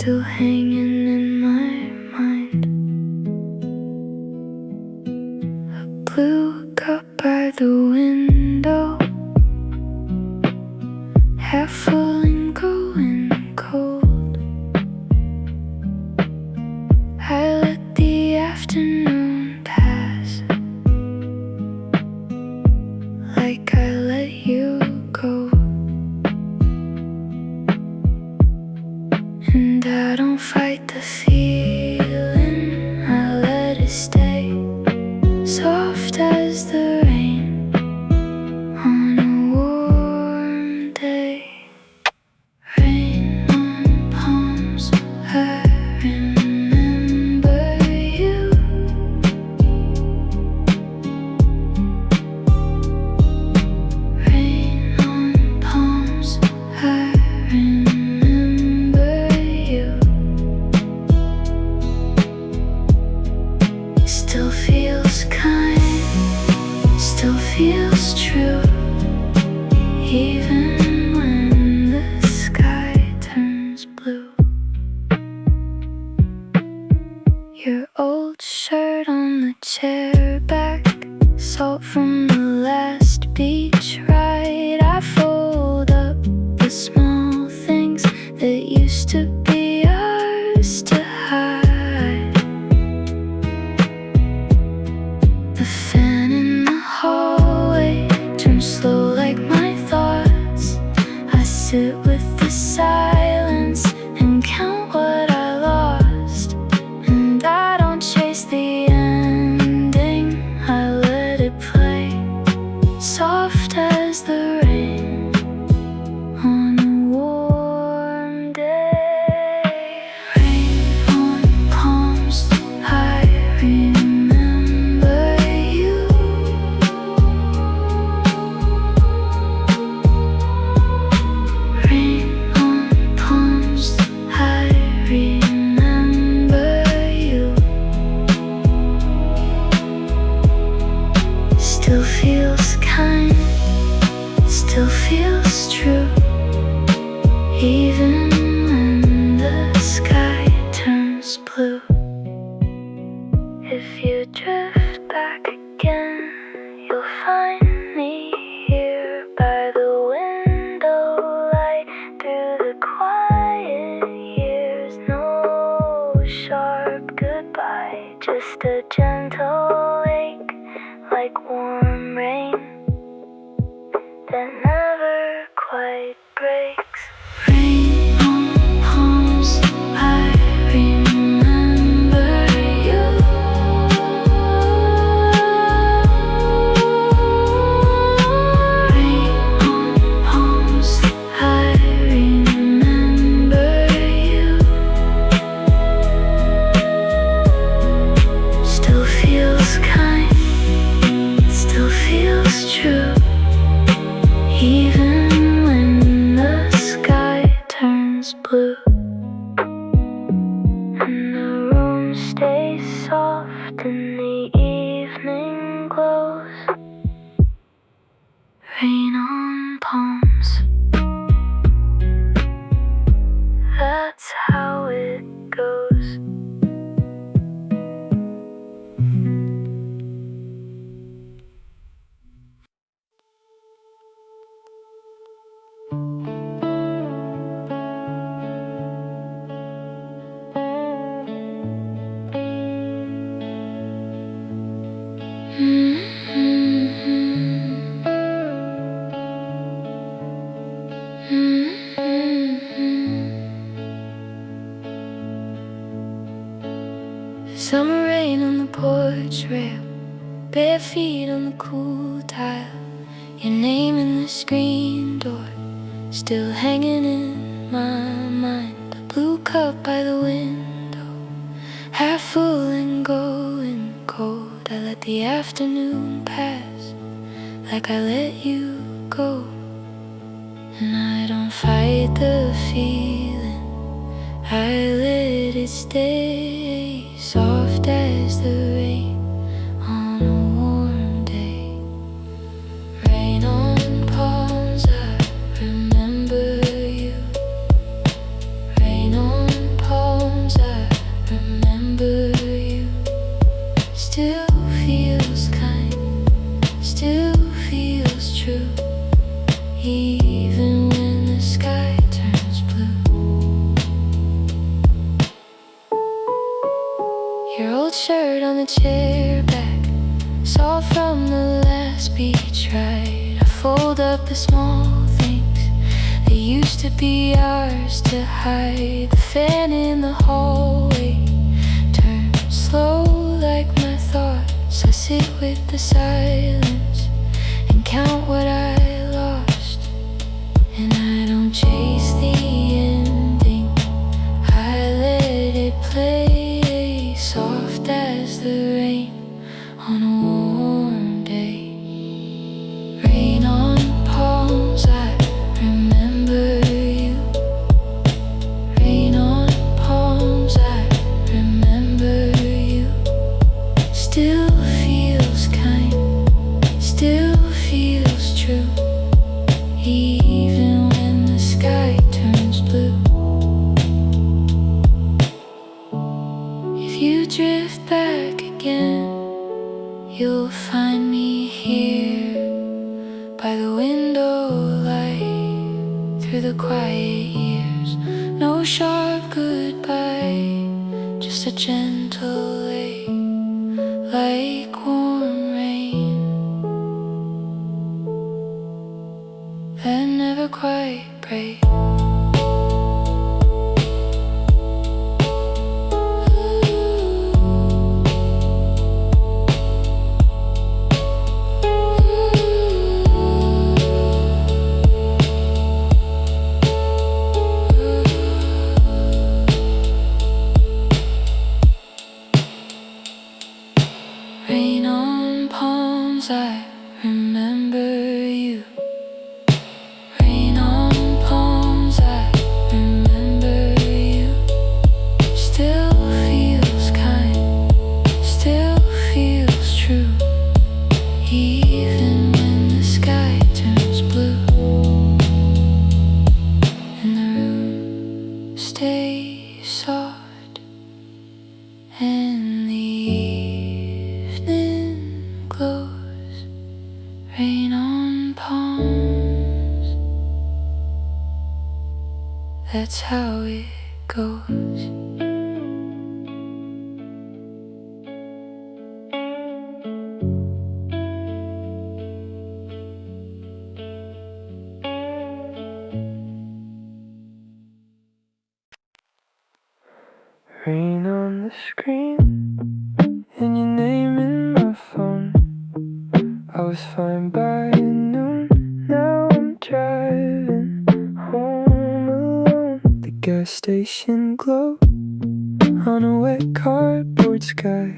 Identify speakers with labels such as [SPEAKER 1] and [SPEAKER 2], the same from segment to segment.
[SPEAKER 1] still hanging in my mind. A blue cup by the window, half full and growing cold. I let the afternoon pass, like I let you go. And I don't fight the feeling, I let it stay, soft as the rain on a warm day. Rain on palms, I remember you. Rain on palms, I remember you. Still feels kind, still feels true, even when the sky turns blue. Your old shirt on the chair back, salt from the last beach ride. I fold up the small things that used to be ours to hide. The fan in the hallway turns slow like my thoughts. I sit with the silence and count what I lost. And I don't chase the ending, I let it play, soft as the rain on a warm day. Rain on palms, I remember you. Rain on palms, I remember you. Still feels kind, still feels true, even when the sky turns blue. If you drift back again, you'll find me here by the window light through the quiet years. No sharp goodbye, just a gentle ache, like warm rain that never quite breaks. Rain on palms, I remember you. Rain on palms, I remember you. Still feels kind, still feels true, even when the sky turns blue. And the room stays soft and the evening glows. Rain on palms, that's how it goes. Summer rain on the porch rail, bare feet on the cool tile. Your name in the screen door, still hanging in my mind. A blue cup by the window, half full and going cold. I let the afternoon pass, like I let you go. And I don't fight the feeling, I let it stay, soft as the rain on a warm day. Rain on palms, I remember you. Rain on palms. the chair back, soft from the last beach ride. I fold up the small things that used to be ours to hide. The fan in the hallway turns slow like my thoughts. I sit with the silence and count what I lost. And I don't chase the ending, I let it play soft as the rain on a warm day. Rain on palms, I remember you. Rain on palms, I remember you. Still feels kind, still feels true, even when the sky turns blue. If you drift back again, you'll find me here by the window light, through the quiet years. No sharp goodbye, just a gentle lay, like warm rain that never quite breaks. Rain on palms, I remember you. Rain on palms, I remember you. Still feels kind, still feels true, even when the sky turns blue and the room stays soft and the evening glows. Rain on palms, that's how it goes.
[SPEAKER 2] Rain on the screen and your name in my phone. I was fine by noon, now I'm driving home alone. The gas station glow on a wet cardboard sky.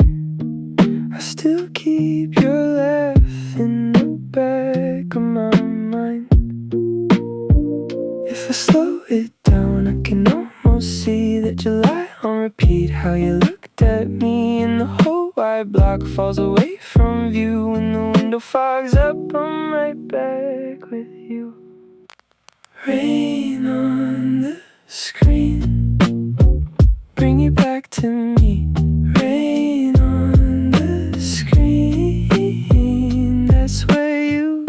[SPEAKER 2] I still keep your laugh in the back of my mind. If I slow it down, I can almost see that you lie on repeat. How you looked at me and the whole white block falls away from view. When the window fogs up, I'm right back with you. Rain on the screen, bring you back to me. Rain on the screen, that's where you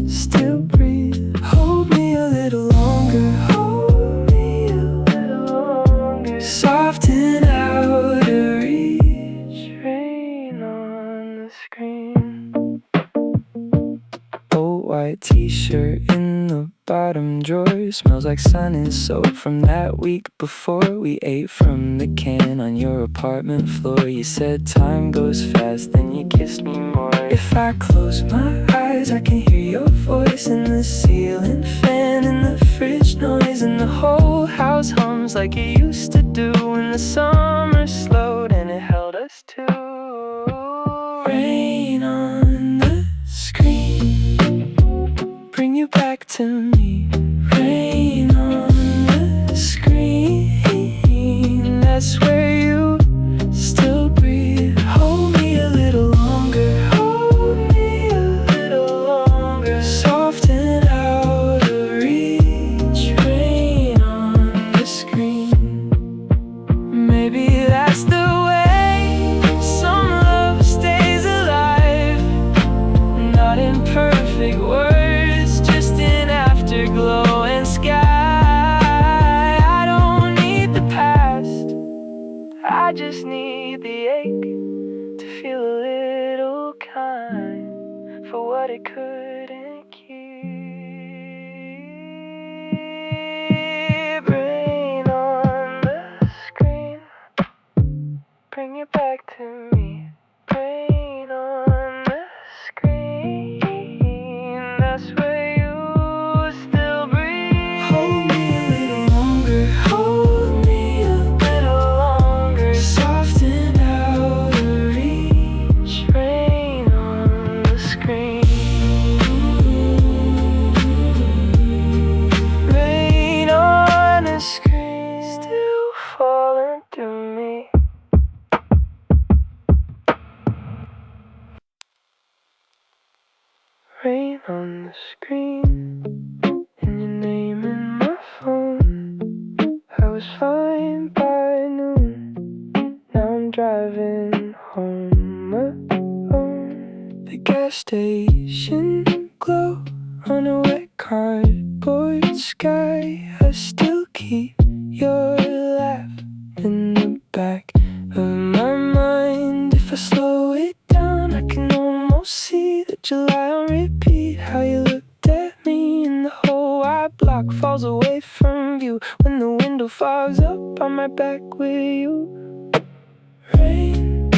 [SPEAKER 2] still breathe. Hold me a little longer, hold me a little longer. Soft and out of reach. Rain on the screen. Old white t-shirt in the bottom drawer, smells like sun and soap from that week before we ate from the can on your apartment floor. You said time goes fast, then you kissed me more. If I close my eyes, I can hear your voice in the ceiling fan and the fridge noise, and the whole house hums like it used to do when the summer slowed and it held us too. Rain on the screen, bring you back to me. Rain on the screen, that's where you still breathe. Hold me a little longer, hold me a little longer. Soft and out of reach. Rain on the screen. Maybe that's the way some love stays alive. Not in perfect words, just in afterglow and sky. I don't need the past, I just need the ache to feel it couldn't keep. Rain on the screen, bring it back to me. Rain on the screen, that's where you still breathe. Hold me a little longer, hold me a little longer, soft and out of reach. Rain on the screen, rain on the screen, still falling through me. Rain on the screen, and your name in my phone. I was fine by noon, now I'm driving home alone. The gas station glow on a wet cardboard sky. I still keep your laugh in the back of my mind. If I slow it down, I can almost see the July on repeat. How you looked at me and the whole wide block falls away from view. When the window fogs up, I'm right back with you. Rain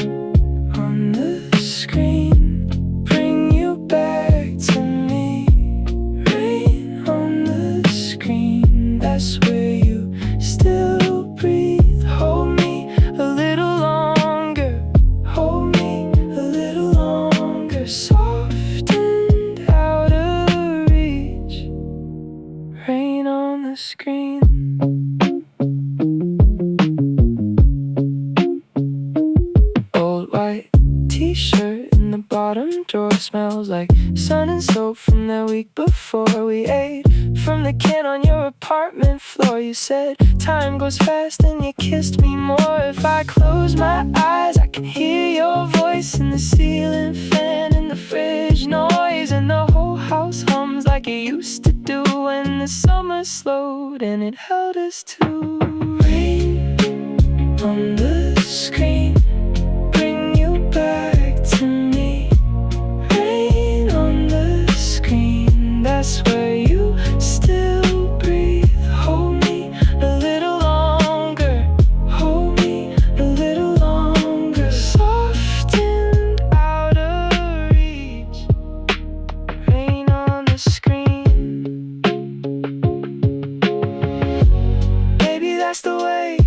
[SPEAKER 2] on the screen, bring you back to me. Rain on the screen, that's where you still breathe. Hold me a little longer, hold me a little longer, soft and out of reach. Rain on the screen. Old white t-shirt in the bottom drawer smells like sun and soap from the week before. We ate from the can on your apartment floor. You said time goes fast and you kissed me more. If I close my eyes, I can hear your voice in the ceiling fan and the fridge noise, and the whole house hums like it used to do when the summer slowed and it held us to. Rain on the screen, bring you back to me. Rain on the screen, that's where you still breathe. Hold me a little longer, hold me a little longer, soft and out of reach. Rain on the screen. Maybe that's the way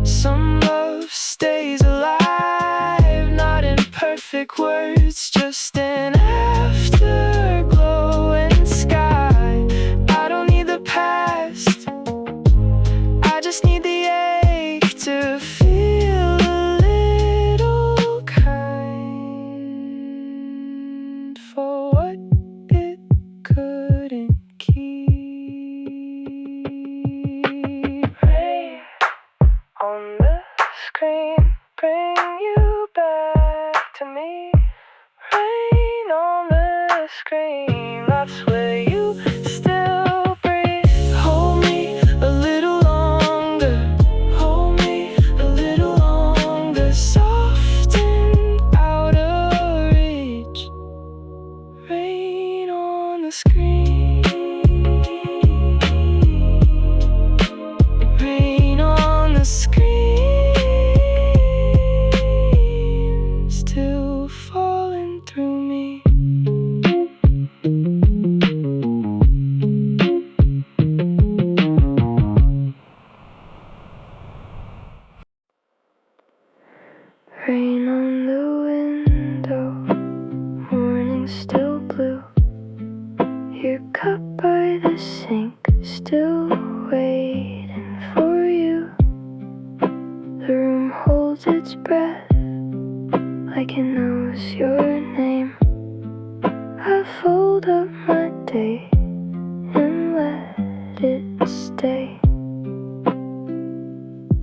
[SPEAKER 2] some love stays alive, not in perfect words, just an afterglow and sky. I don't need the past, I just need the ache to feel a little kind for what it couldn't keep. Rain on the screen, bring you back to me. Rain on the screen, that's where you still breathe. Hold me a little longer, hold me a little longer, soft and out of reach. Rain on the screen, rain on the screen, still falling through me. Rain on the window, morning still blue. Your cup by the sink, still waiting for you. The room holds its breath like it knows your name. I fold up my day and let it stay.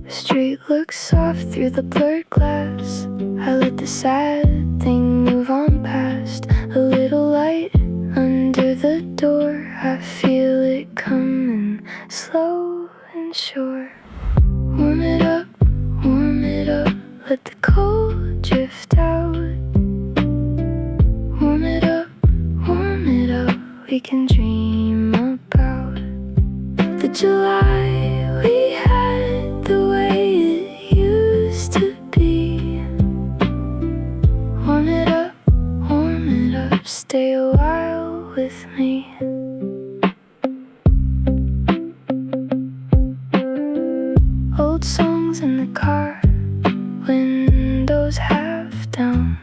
[SPEAKER 2] The street looks soft through the blurred glass. I let the sad thing move on past. A little light under the door, I feel it coming slow and sure. Warm it up, let the cold drift out. Warm it up,
[SPEAKER 1] we can dream about the July we had, the way it used to be. Warm it up, stay a while with me. Old songs in the car, windows half down.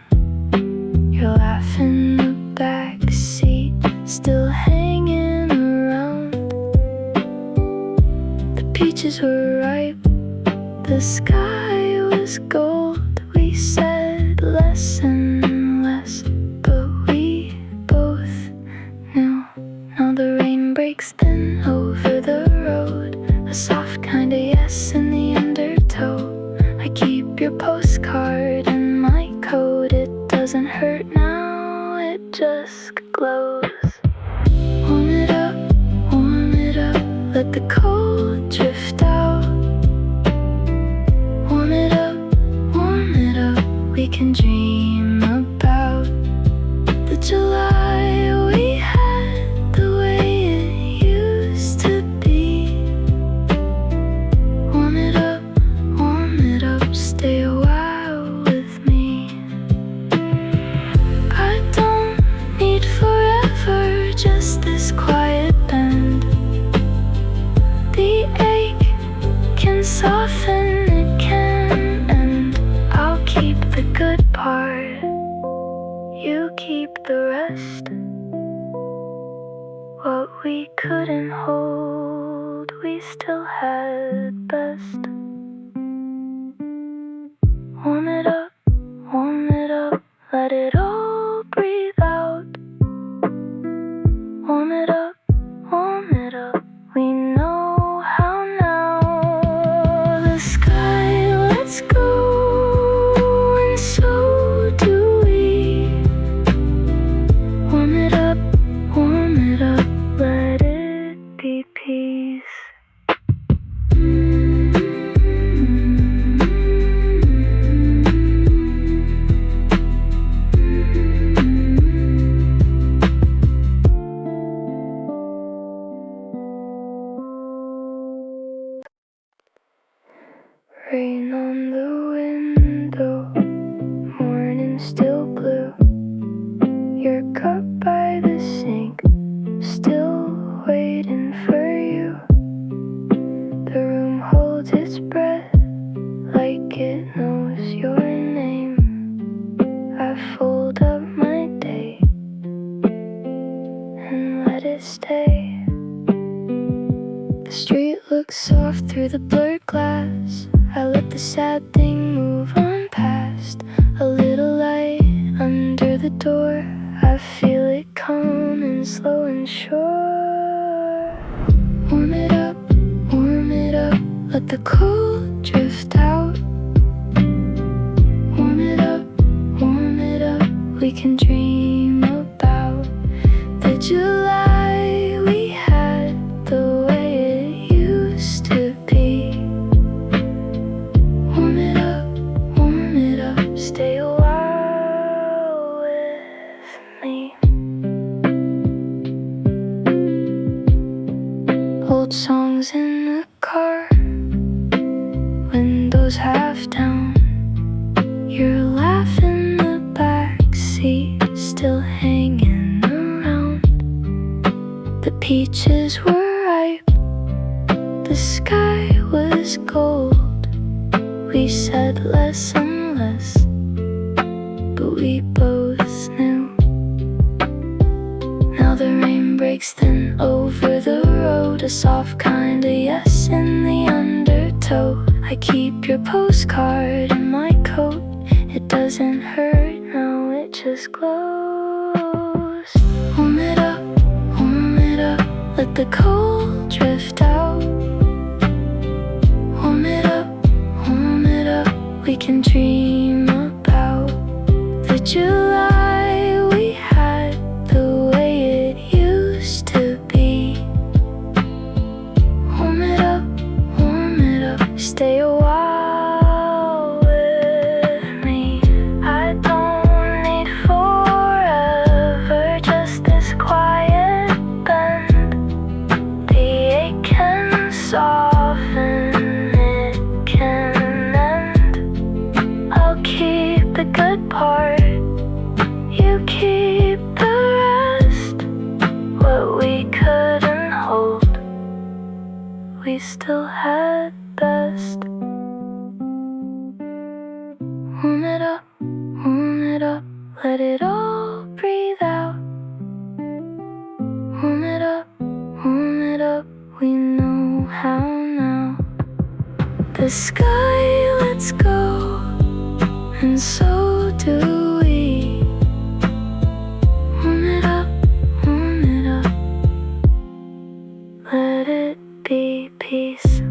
[SPEAKER 1] You're laughing in the back seat, still hanging around. The peaches were ripe, the sky was gold. We said less and less, but we both knew. Now the rain breaks thin over the road, a soft kind of yes in the undertow. I keep your postcard in my coat. It doesn't hurt now, it just glows. Warm it up, let the cold drift out. Warm it up, we can dream about the July we had, the way it used to be. Warm it up, stay a while with me. I don't need forever, just this quiet bend. The ache can soften, it can end. I'll keep the good part, you keep the rest. What we couldn't hold, we still had best. Warm it up, let it all breathe out. Warm it up, we know how now. The sky lets go, and so do we. Warm it up, let it be peace. Rain on the window, morning still blue. Your cup by the sink, still waiting for you. The room holds its breath, like it knows your name. I fold up my day and let it stay. The street looks soft through the blurred glass. I let the sad thing move on past. A little light under the door, I feel it coming slow and sure. Warm it up, let the cold drift out. Warm it up, we can dream about the July we had, the way it used to be. Warm it up, stay a while with me. Old songs in the car, windows half down. You're laughing in the back seat, still hanging around. The peaches were ripe, the sky was gold. We said less and less, but we both knew. Now the rain breaks thin over the road, a soft kind of yes in the undertow. I keep your postcard in my coat. It doesn't hurt now, it just glows. Warm it up, let the cold drift out. Warm it up, we can dream about the July we had, the way it used to be. Warm it up, stay a while with me. I don't need forever, just this quiet the sky lets go, and so do we. Warm it up, warm it up. Let it be peace.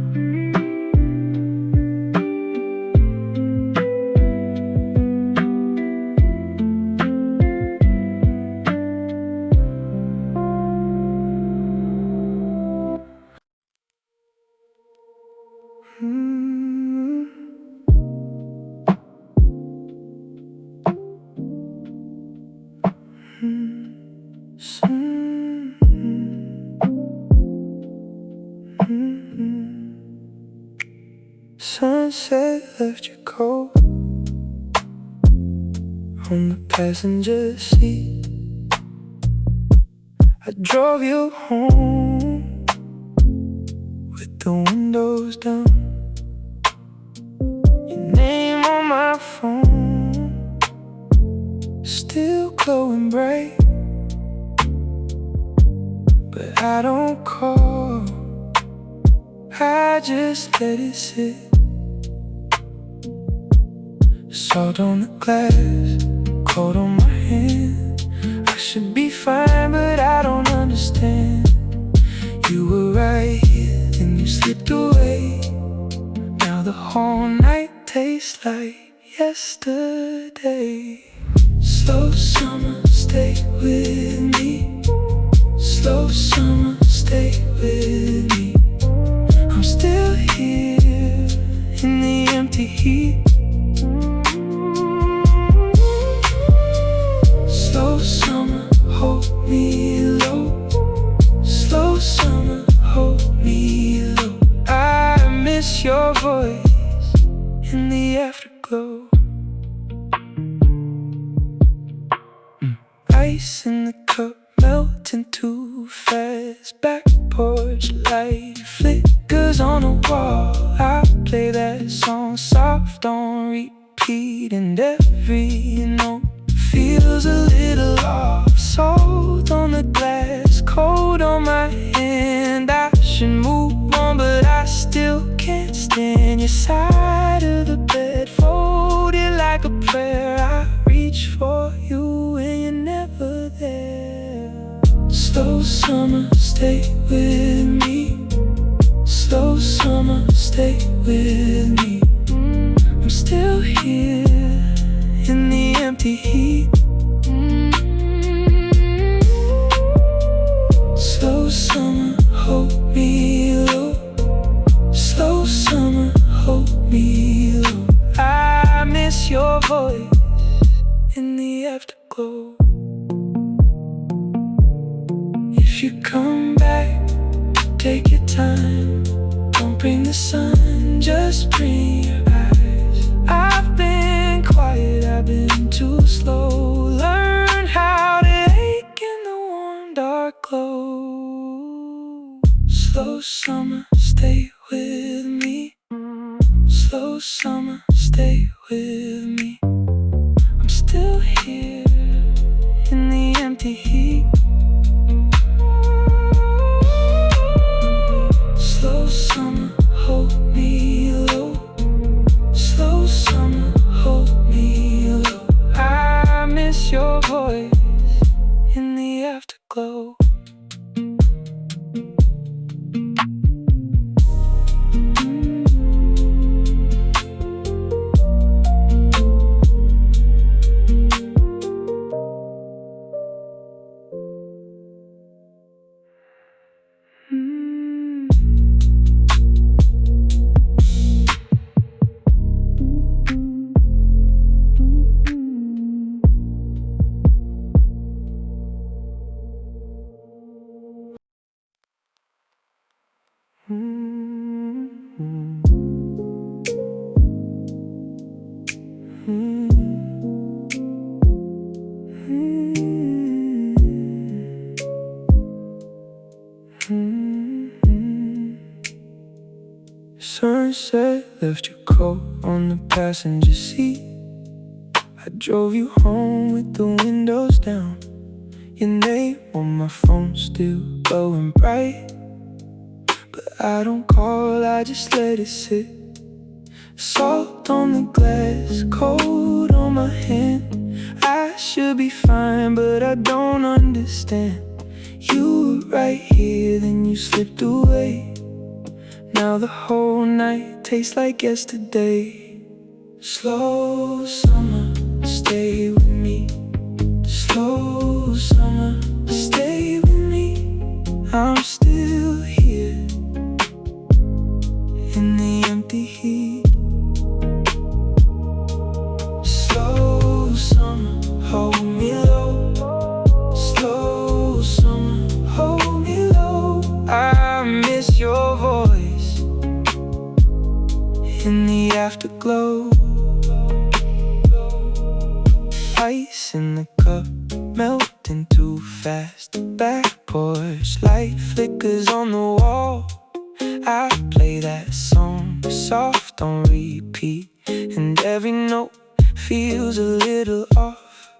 [SPEAKER 2] Sunset left you cold on the passenger seat. I drove you home with the windows down. Your name on my phone, still glowing bright, but I don't call, I just let it sit. Salt on the glass, cold on my hand. I should be fine, but I don't understand. You were right here, then you slipped away. Now the whole night tastes like yesterday. Slow summer, stay with me. Slow summer, stay with me. I'm still here in the empty heat. Slow summer, hold me low. Slow summer, hold me low. I miss your voice in the afterglow. Ice in the cup, melting too fast. Back porch light flickers on the wall. I play that song soft on repeat, and every note feels a little off. Salt on the glass, cold on my hand. I should move on, but I still can't stand your side of the bed, folded like a prayer. I reach for you and you're never there. Slow summer, stay with me. Slow summer, stay with me. I'm still here in the empty heat. Slow summer, hold me low. Slow summer, hold me low. I miss your voice in the afterglow. If you come back, take your time. Don't bring the sun, just bring your eyes. I've been quiet, I've been too slow. Learn how to ache in the warm, dark glow. Slow summer, stay with me. Slow summer, stay with me. I'm still here in the empty heat. Slow summer, hold me low. Slow summer, hold me low. I miss your voice in the afterglow. Sunset left you cold on the passenger seat. I drove you home with the windows down. Your name on my phone still glowing bright, but I don't call, I just let it sit. Salt on the glass, cold on my hand. I should be fine, but I don't understand. You were right here, then you slipped away. Now the whole night tastes like yesterday. Slow summer, stay with me. Slow summer, stay with me. I'm still here in the empty heat. Slow summer, hold me low. Slow summer, hold me low. I miss your voice in the afterglow. Ice in the cup, melting too fast. Back porch light flickers on the wall. I play that song soft on repeat, and every note feels a little off.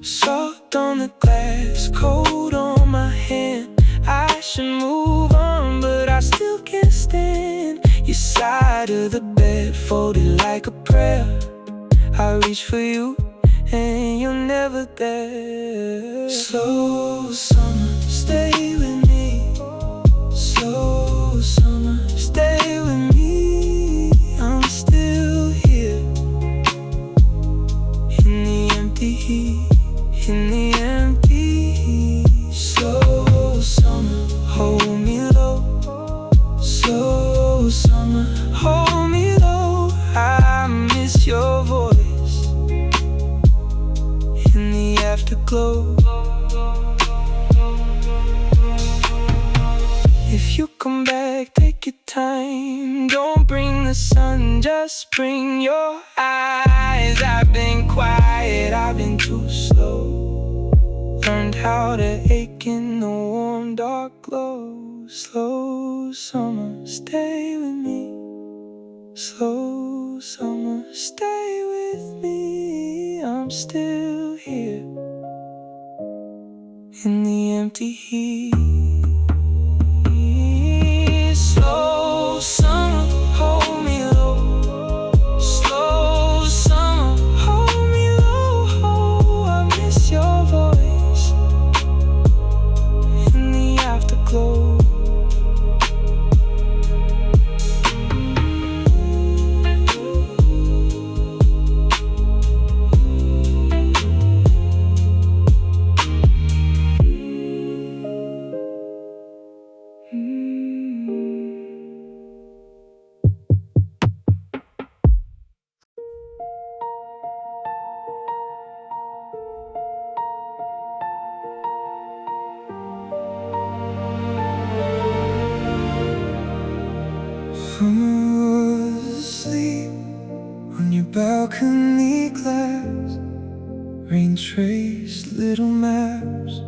[SPEAKER 2] Salt on the glass, cold on my hand. I should move on, but I still can't stand your side of the bed, folded like a prayer. I reach for you, and you're never there. Slow summer, stay with me. Slow summer, stay with me. I'm still here in the empty heat, in the empty heat. Slow summer, hold me low. Slow summer, hold me low. I miss your voice in the afterglow. If you come back, take your time. Don't bring the sun, just bring your eyes. I've been quiet, I've been too slow. Learned how to ache in the warm, dark glow. Slow summer, stay with me. Slow summer, stay with me. I'm still here in the empty heat. Slow summer, hold me low. Slow summer, hold me low. I miss your voice in the afterglow. Summer was asleep on your balcony glass. Rain traced little maps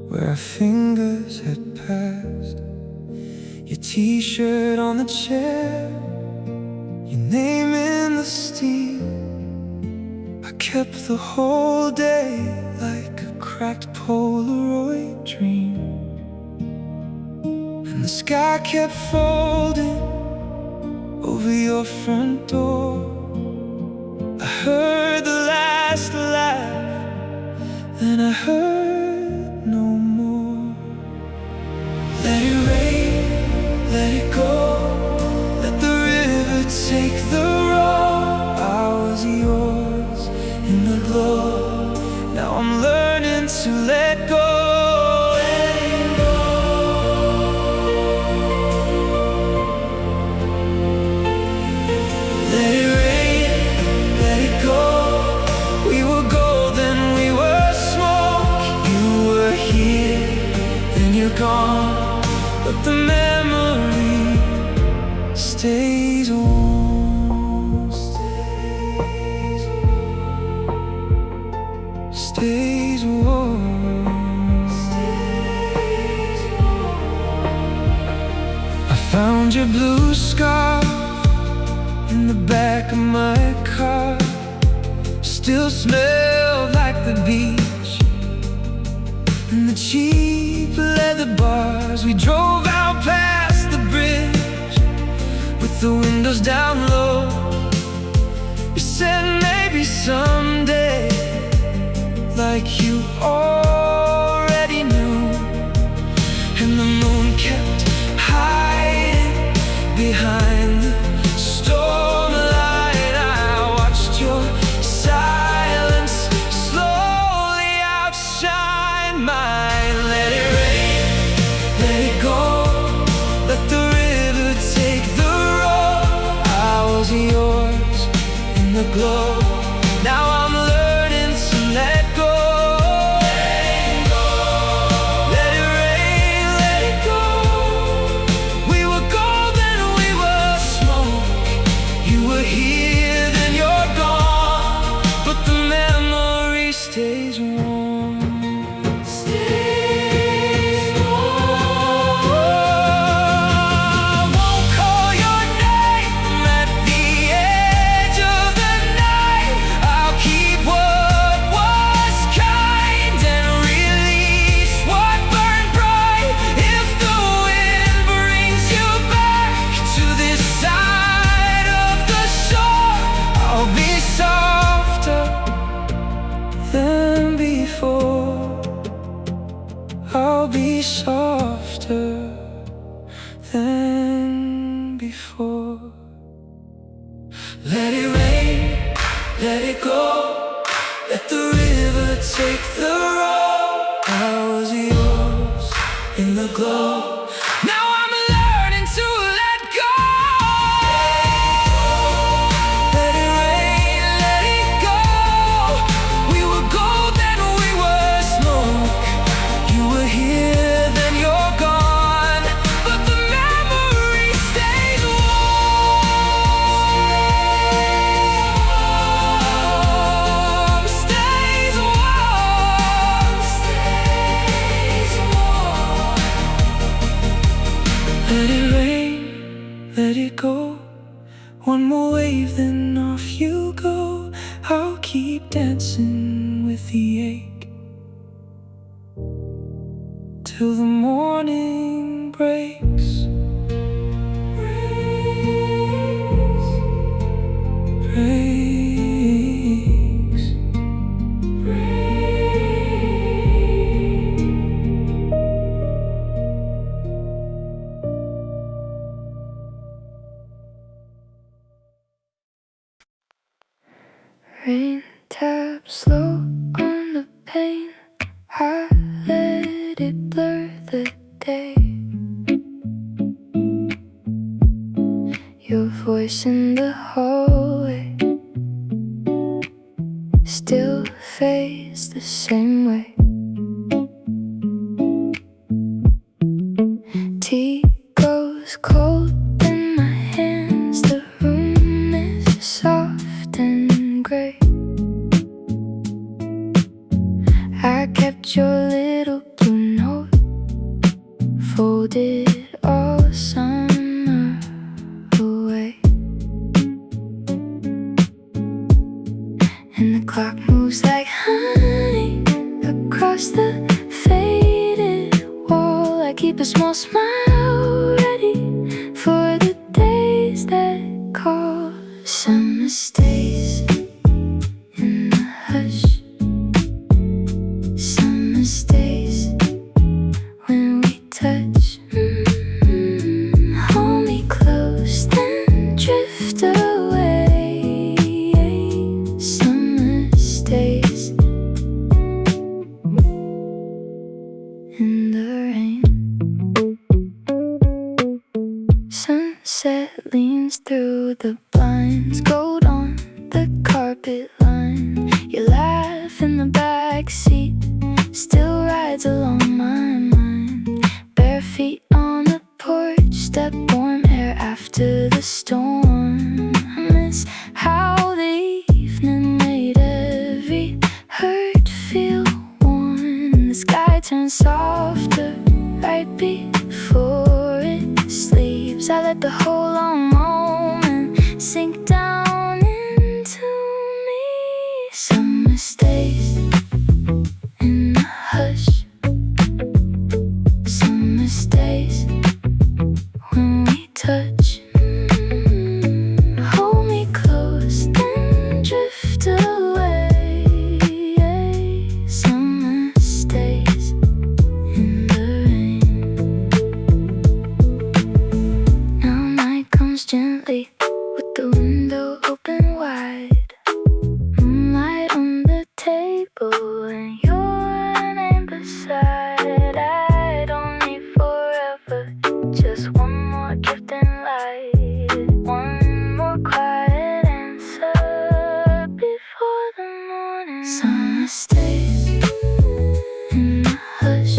[SPEAKER 2] where our fingers had passed. Your t-shirt on the chair, your name in the steel. I kept the whole day like a cracked Polaroid dream. And the sky kept folding over your front door. I heard the last laugh, then I heard no more. Let it rain, let it go, let the river take the road. I was yours in the glow, now I'm learning to let go. Gone, but the memory stays warm, stays warm. I found your blue scarf in the back of my car. Still smelled like the beach and the cheap leather bars. We drove out past the bridge with the windows down low. You said maybe someday, like you already knew. And the moon kept hiding behind the storm light. I watched your silence slowly outshine mine. Let it rain, let it go, let the river take the road. I was yours in the glow. Now I'm learning to let go. Let it rain, let it go. We were gold, then we were smoke. You were here, then you're gone, but the memory stays warm. Stays warm. I won't call your name at the edge of the night. I'll keep what was kind and release what burned bright. If the wind brings you back to this side of the shore, I'll be softer than before. I'll be softer than before. Let it rain, let it go, let the river take the road. I was yours in the glow. Now I'm learning to let go. Let it rain, let it go. We were gold, then we were smoke. You were here, then you're gone, but the memory stays warm. Stays warm. Stays warm. Let it rain, let it go. One more wave, then off you go. I'll keep dancing with the ache till the morning breaks. Breaks. Breaks.
[SPEAKER 1] Rain taps slow on the pane. I let it blur the day. Your voice in the hallway still fades the same way. Tea grows cold in my hands. The room is soft and gray. I kept your little blue note folded all summer away. And the clock moves like honey across the faded wall. I keep a small smile ready for the days that call. Summer stays in the hush. Summer stays when we touch. Hold me close, then drift away. Summer stays in the rain. Sunset leans through the blinds, gold on the carpet line. You laugh in the backseat, still rides along my mind. Bare feet on the porch, step warm air after the storm. I miss how the evening made every hurt feel warm. The sky turns softer right before it sleeps. I let the whole long moment sink down into me. Summer stays in the hush. Summer stays when we touch. with the window open wide, moonlight on the table, and your name beside. I don't need forever, just one more drifting light, one more quiet answer before the morning. Summer stays in the hush.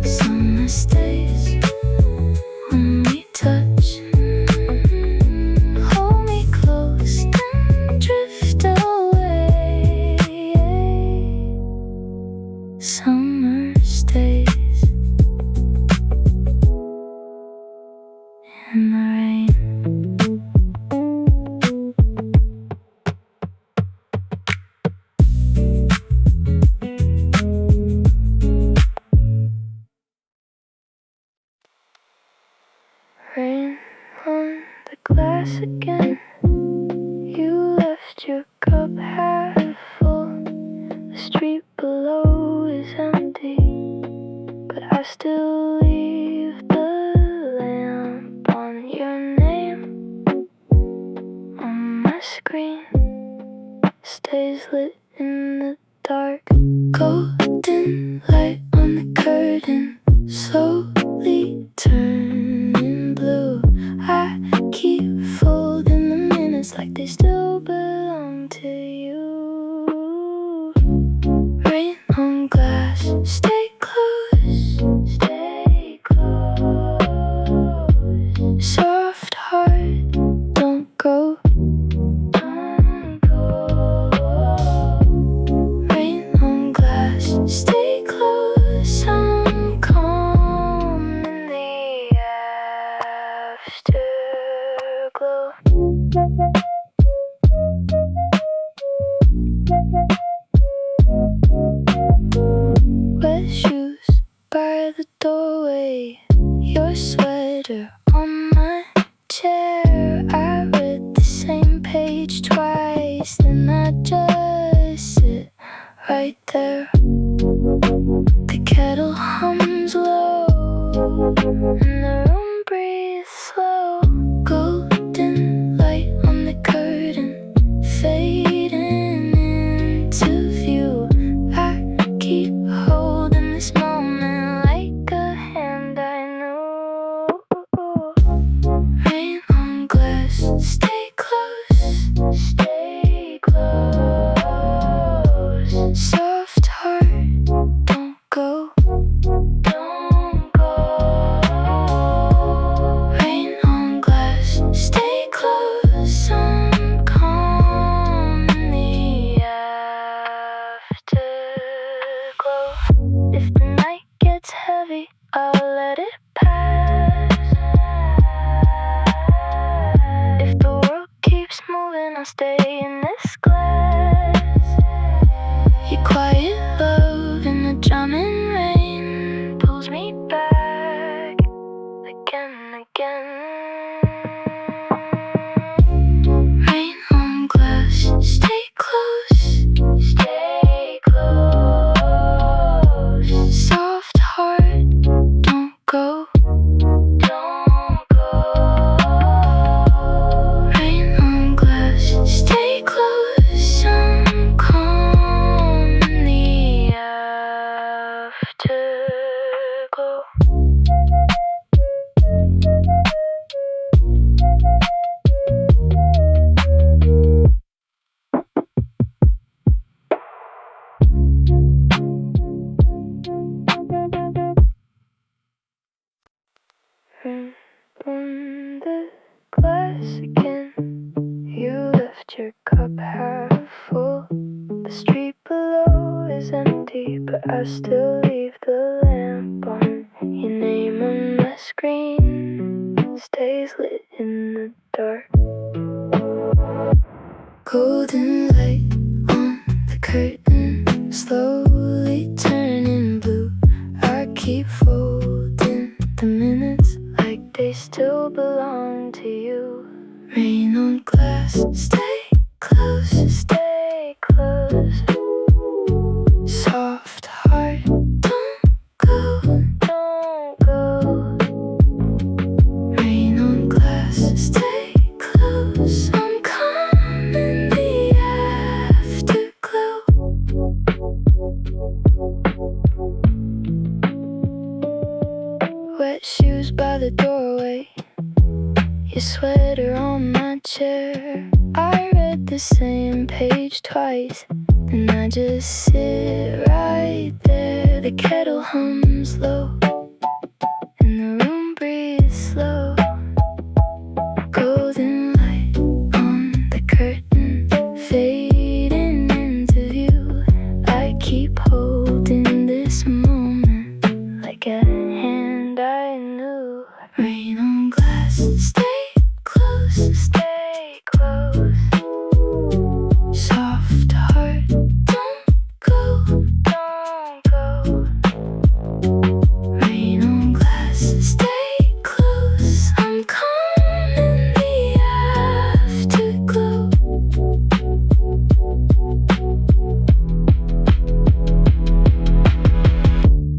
[SPEAKER 1] Summer stays when we touch. Hold me close, then drift away. Summer stays in the rain. Rain on the glass again. You left your cup half full. The street below is empty, but I still leave the lamp on your name on my screen. Stays lit in the dark. Golden light on the curtain, slowly turning blue. I keep folding the minutes like they still belong to you. Rain on glass, stay close, stay close. Soft heart, don't go, don't go. Rain on glass, stay close. I'm calm in the afterglow. Wet shoes by the doorway, your sweater on my chair. I read the same page twice, then I just sit right there. The kettle hums low, and the room breathes slow. Golden light on the curtain, fading into view. I keep holding this moment like a hand I knew. Rain on glass, stay close, stay close. Soft heart, don't go, don't go. Rain on glass, stay close. I'm calm in the afterglow. If the night gets heavy, I'll let it pass. If the world keeps moving, I'll stay in this glass. Your quiet love in the drumming rain pulls me back again and again. Rain on glass, stay close, stay close. Soft heart, don't go, don't go. Rain on glass, stay close. I'm calm in the afterglow. Rain on the glass again. You left your cup half full. The street below is empty, but I still leave the lamp on. Your name on my screen stays lit in the dark. Golden light on the curtain, slowly turning blue. I keep folding the minutes like they still belong to you. Rain on glass, stay close, stay close. Soft heart, don't go, don't go. Rain on glass, stay on my chair. I read the same page twice, and I just sit right there. The kettle hums low, and the room breathes slow. Golden light on the curtain, fading into view. I keep holding this moment like a hand I knew. Rain on glass, stay close, stay close. Soft heart, don't go, don't go. Rain on glass, stay close. I'm calm in the afterglow.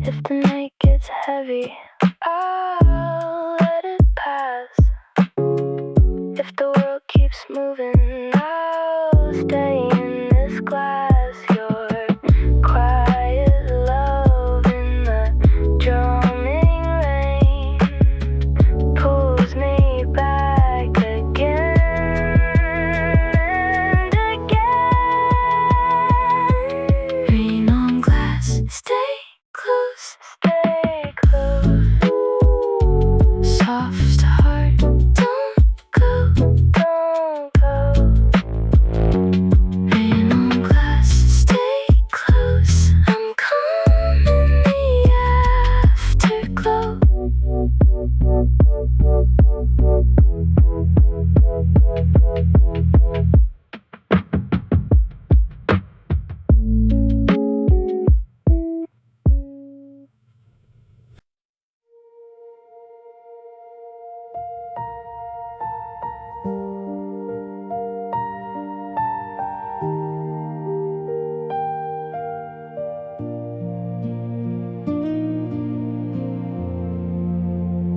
[SPEAKER 1] If the night gets heavy, I'll let it pass. If the world keeps moving, I'll stay in this glass. Your quiet love in the drumming rain pulls me back again and again. Rain on glass, stay close, stay close. Soft heart, don't go, don't go. Rain on glass, stay close. I'm calm in the afterglow.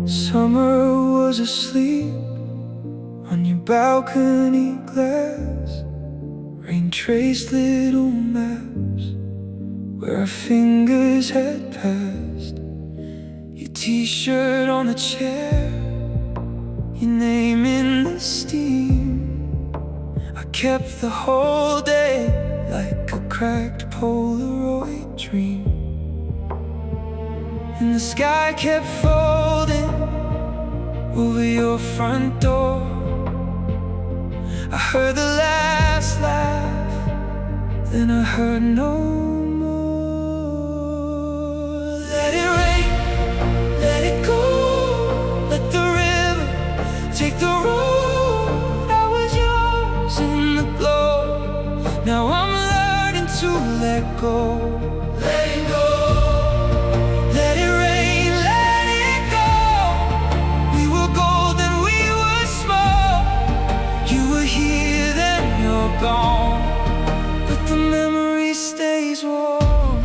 [SPEAKER 2] Summer was asleep on your balcony glass. Rain traced little maps where our fingers had passed. Your t-shirt on the chair, your name in the steam. I kept the whole day like a cracked Polaroid dream. And the sky kept folding over your front door. I heard the last laugh, then I heard no more. Let it rain, let it go. Let the river take the road. I was yours in the glow. Now I'm learning to let go. Let it go. Let it rain, let it go. We were golden, we were small. You were here, then you're gone. But the memory stays warm,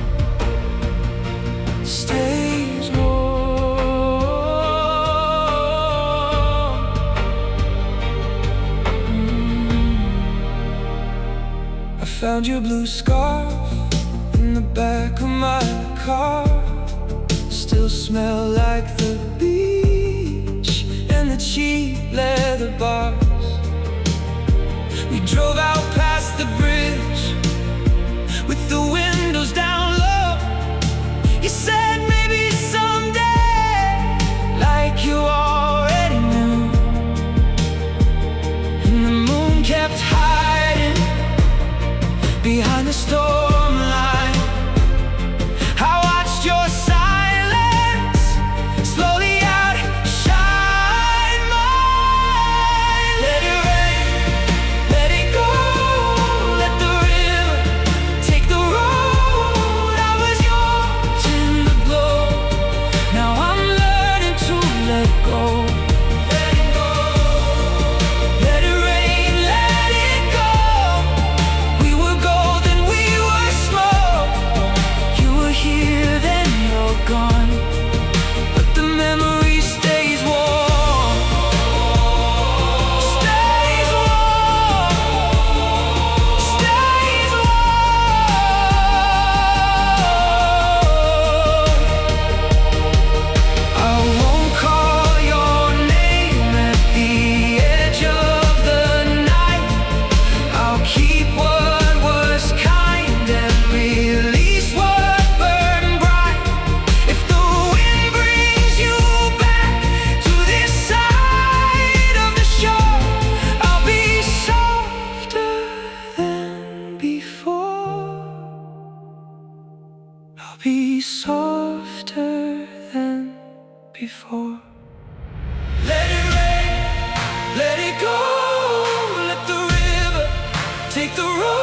[SPEAKER 2] stays warm. I found your blue scarf in the back of my car. Still smell like the beach and the cheap leather bars. We drove out past the bridge with the windows down low. You said maybe someday, like you already knew. And the moon kept hiding behind the storm line. I watched your silence slowly outshine mine. Let it rain, let it go. Let the river take the road. I was yours in the glow. Now I'm learning to let go. Let it go. Let it rain, let it go. We were golden, we were go. Let the river take the road.